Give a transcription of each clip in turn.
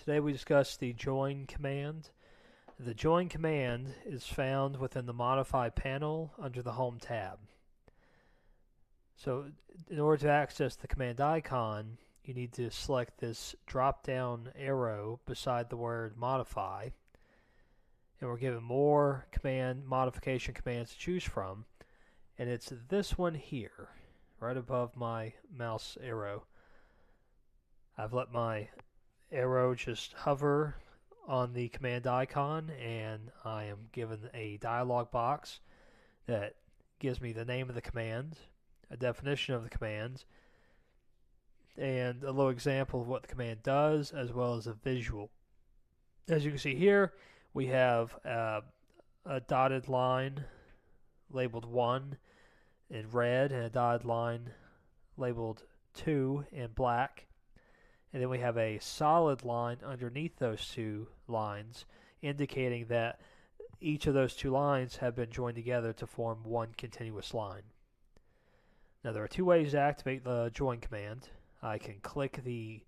Today we discuss the join command. The join command is found within the Modify panel under the Home tab. So in order to access the command icon, you need to select this drop-down arrow beside the word Modify, and we're given more modification commands to choose from, and it's this one here, right above my mouse arrow. I've let my arrow just hover on the command icon, and I am given a dialog box that gives me the name of the command, a definition of the command, and a little example of what the command does, as well as a visual. As you can see here, we have a dotted line labeled 1 in red and a dotted line labeled 2 in black. And then we have a solid line underneath those two lines, indicating that each of those two lines have been joined together to form one continuous line. Now there are two ways to activate the join command. I can click the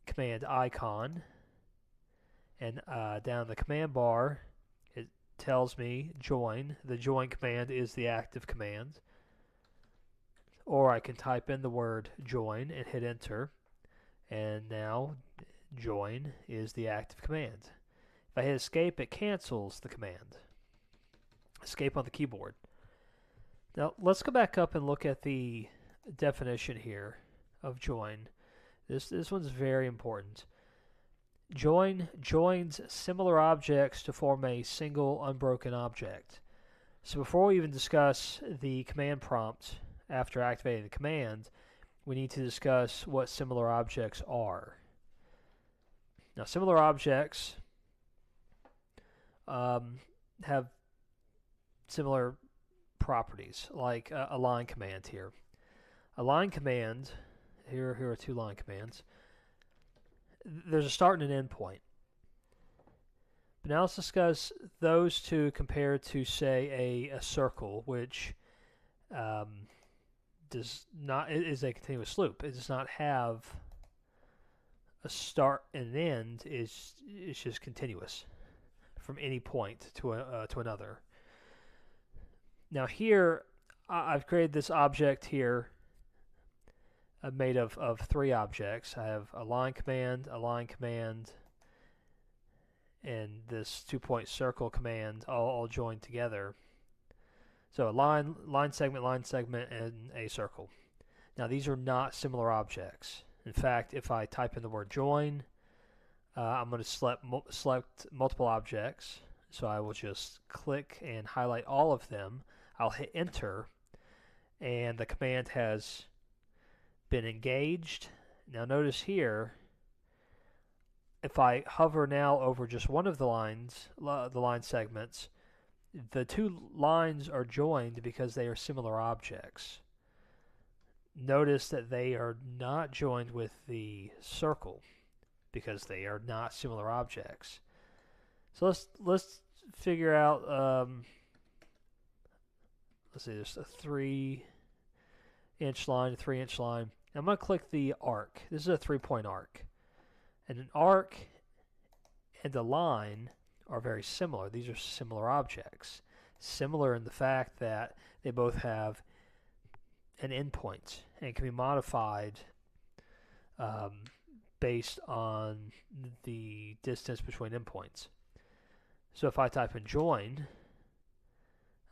command icon, and down the command bar it tells me join. The join command is the active command. Or I can type in the word join and hit enter. And now join is the active command. If I hit escape, it cancels the command. Escape on the keyboard. Now let's go back up and look at the definition here of join. This one's very important. Join joins similar objects to form a single unbroken object. So before we even discuss the command prompt after activating the command, we need to discuss what similar objects are. Now, similar objects have similar properties, like a line command here. A line command, here are two line commands. There's a start and an end point. But now let's discuss those two compared to, say, a circle, which is a continuous loop. It does not have a start and an end. It's just continuous from any point to another. Now here I've created this object here made of three objects. I have a line command, and this 2-point circle command all joined together. So a line segment, and a circle. Now these are not similar objects. In fact, if I type in the word join, I'm going to select multiple objects. So I will just click and highlight all of them. I'll hit enter, and the command has been engaged. Now notice here, if I hover now over just one of the line segments, the two lines are joined because they are similar objects. Notice that they are not joined with the circle because they are not similar objects. So let's figure out. Let's see, there's a 3-inch line, a 3-inch line. I'm going to click the arc. This is a 3-point arc, and an arc and a line are very similar. These are similar objects. Similar in the fact that they both have an endpoint and can be modified based on the distance between endpoints. So if I type in join,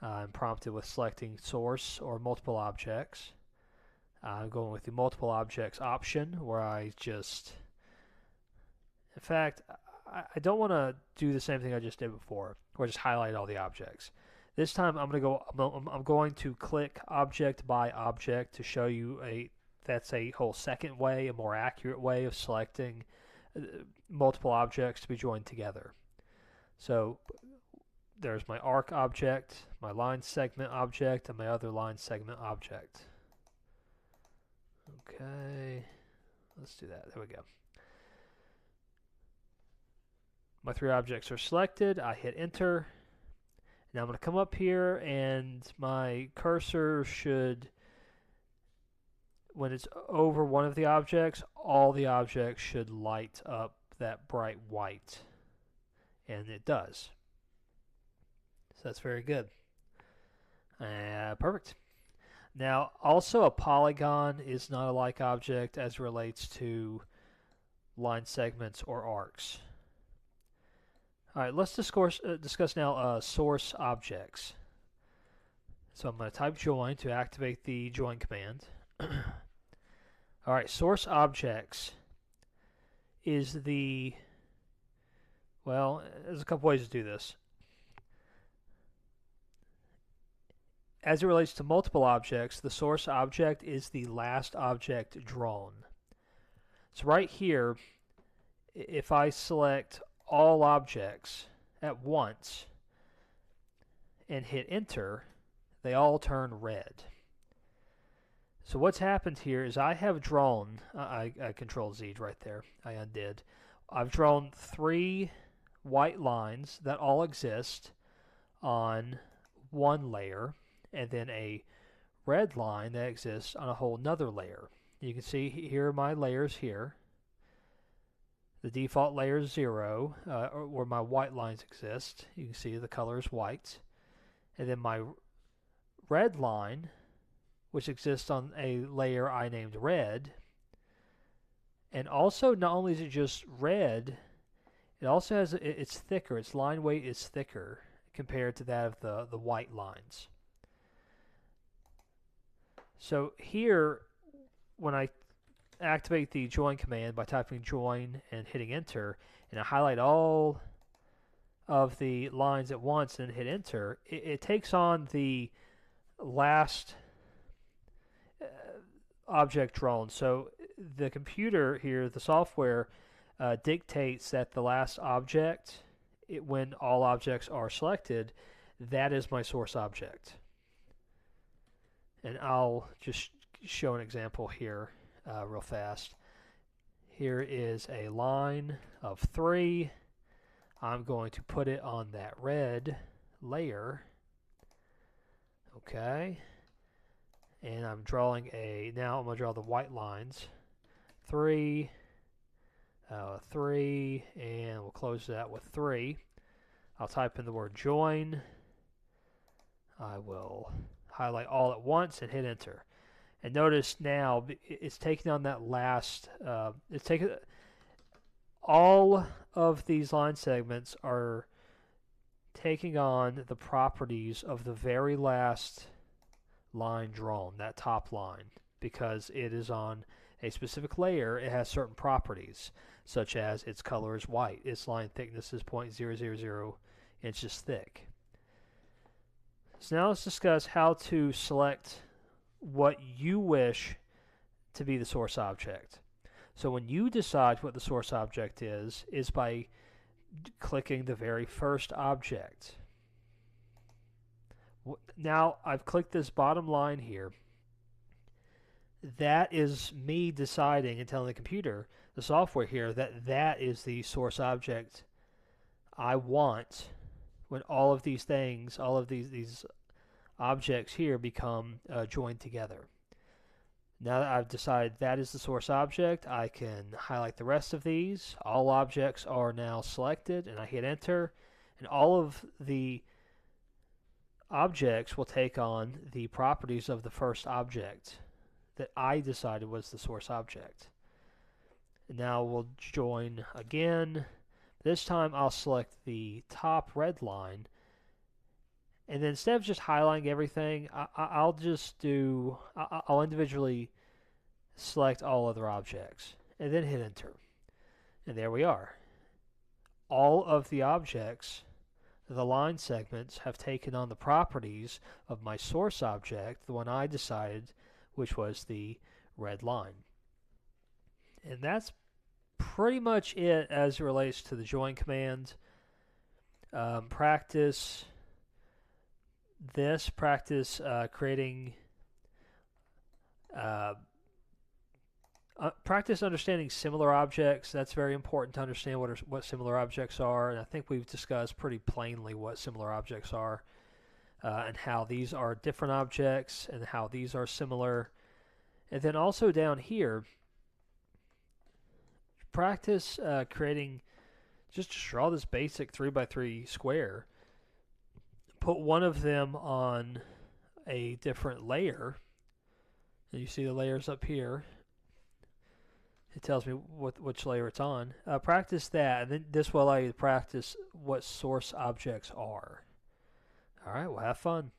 I'm prompted with selecting source or multiple objects. I'm going with the multiple objects option, where I just, in fact, I don't want to do the same thing I just did before, where I just highlight all the objects. This time I'm going to click object by object to show you that's a whole second way, a more accurate way of selecting multiple objects to be joined together. So there's my arc object, my line segment object, and my other line segment object. Okay, let's do that. There we go. My three objects are selected. I hit enter. Now I'm going to come up here, and my cursor should, when it's over one of the objects, all the objects should light up that bright white, and it does. So that's very good. Perfect. Now, also a polygon is not a like object as relates to line segments or arcs. All right, let's discuss now source objects. So I'm going to type join to activate the join command. All right, source objects is well, there's a couple ways to do this. As it relates to multiple objects, the source object is the last object drawn. So right here, if I select all objects at once and hit enter, they all turn red. So what's happened here is I have drawn, I Control Z right there, I undid. I've drawn 3 white lines that all exist on one layer, and then a red line that exists on a whole nother layer. You can see here are my layers here. The default layer is 0, where my white lines exist. You can see the color is white. And then my red line, which exists on a layer I named red. And also, not only is it just red, it also has, it's thicker. Its line weight is thicker compared to that of the white lines. So here, when I activate the join command by typing join and hitting enter, and I highlight all of the lines at once and hit enter, it takes on the last object drawn. So the computer here, the software, dictates that the last object, when all objects are selected, that is my source object. And I'll just show an example here real fast. Here is a line of 3. I'm going to put it on that red layer. Okay. And I'm drawing now I'm going to draw the white lines. 3, 3, and we'll close that with 3. I'll type in the word join. I will highlight all at once and hit enter. And notice now it's taking on that last, it's taking, all of these line segments are taking on the properties of the very last line drawn, that top line, because it is on a specific layer. It has certain properties, such as its color is white, its line thickness is 0.000 inches thick. So now let's discuss how to select what you wish to be the source object. So when you decide what the source object is by clicking the very first object. Now I've clicked this bottom line here. That is me deciding and telling the computer, the software here, that that is the source object I want when all of these things, all of these objects here become joined together. Now that I've decided that is the source object, I can highlight the rest of these. All objects are now selected, and I hit enter, and all of the objects will take on the properties of the first object that I decided was the source object. And now we'll join again. This time I'll select the top red line, and then instead of just highlighting everything, I'll individually select all other objects and then hit enter. And there we are. All of the objects, the line segments, have taken on the properties of my source object, the one I decided, which was the red line. And that's pretty much it as it relates to the join command. Practice creating, practice understanding similar objects. That's very important to understand what similar objects are, and I think we've discussed pretty plainly what similar objects are, and how these are different objects and how these are similar. And then also down here, practice creating, just draw this basic 3x3 square. Put one of them on a different layer. And you see the layers up here. It tells me which layer it's on. Practice that, and then this will allow you to practice what source objects are. All right, well, have fun.